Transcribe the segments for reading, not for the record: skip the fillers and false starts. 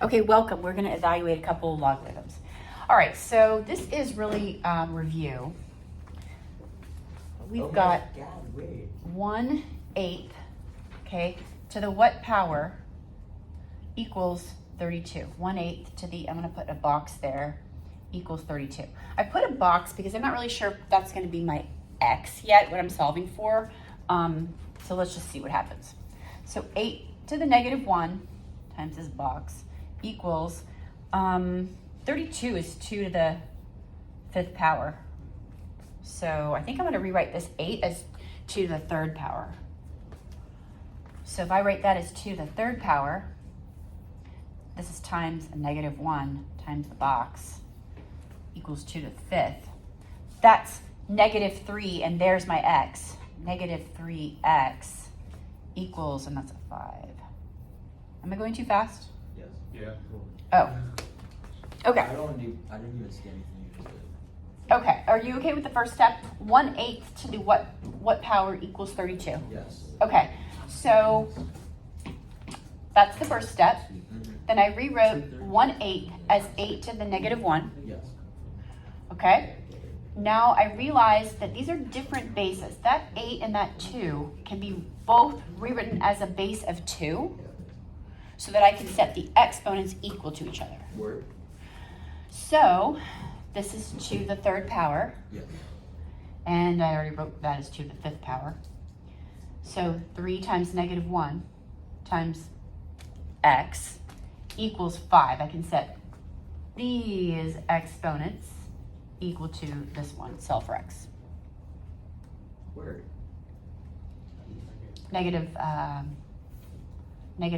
Okay, welcome. We're going to evaluate a couple of logarithms. All right, so this is really review. We've got 1/8, okay, to the what power equals 32. 1/8 to the, I'm going to put a box there, equals 32. I put a box because I'm not really sure if that's going to be my x yet, what I'm solving for. So let's just see what happens. So 8 to the -1 times this box equals 32 is 2 to the 5th power. So I think I'm going to rewrite this 8 as 2 to the 3rd power. So if I write that as 2 to the 3rd power, this is times a -1 times the box equals 2 to the 5th. That's -3, and there's my x. -3x equals, and that's a 5. Am I going too fast? Yes. Yeah. Oh. Okay. I didn't even see anything you just did. Okay. Are you okay with the first step? 1/8 to the what power equals 32? Yes. Okay. So that's the first step. Then I rewrote 1/8 as 8 to the -1. Yes. Okay. Now I realized that these are different bases. That 8 and that 2 can be both rewritten as a base of 2 so that I can set the exponents equal to each other. Word. So this is 2 to the 3rd power, Yes. and I already wrote that as 2 to the 5th power. So 3 times -1 times x equals 5. I can set these exponents equal to this one, solve for x. Word. Negative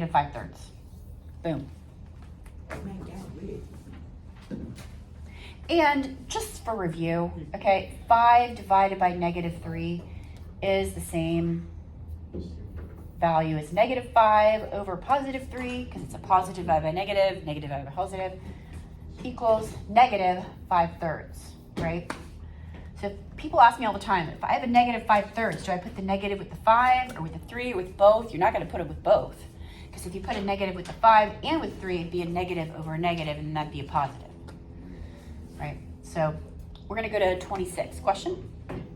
5/3. Boom. Oh my God, wait. And just for review, okay, 5 divided by -3 is the same value as -5 over +3, because it's a positive divided by negative divided by positive, equals -5/3, right? So people ask me all the time, if I have a -5/3, do I put the negative with the 5 or with the 3 or with both? You're not going to put it with both. Because if you put a negative with the 5 and with 3, it'd be a negative over a negative, and that'd be a positive. Right? So we're going to go to 26. Question?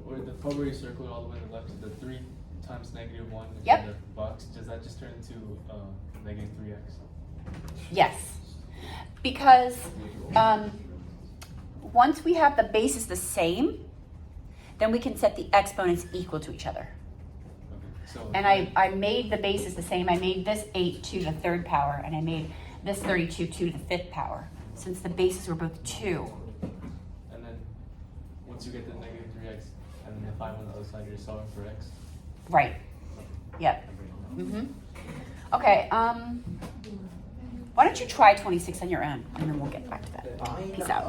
With the part where you circled all the way to the left, the 3 times -1 Yep. in the box, does that just turn into -3x? Yes. Because once we have the bases the same, then we can set the exponents equal to each other. Okay. So And I made the bases the same. I made this 8 to the 3rd power, and I made this 32 2 to the 5th power, since the bases were both 2. And then once you get the -3x and then the 5 on the other side, you're solving for x. Right. Yep. Okay. Why don't you try 26 on your own, and then we'll get back to that. Peace out.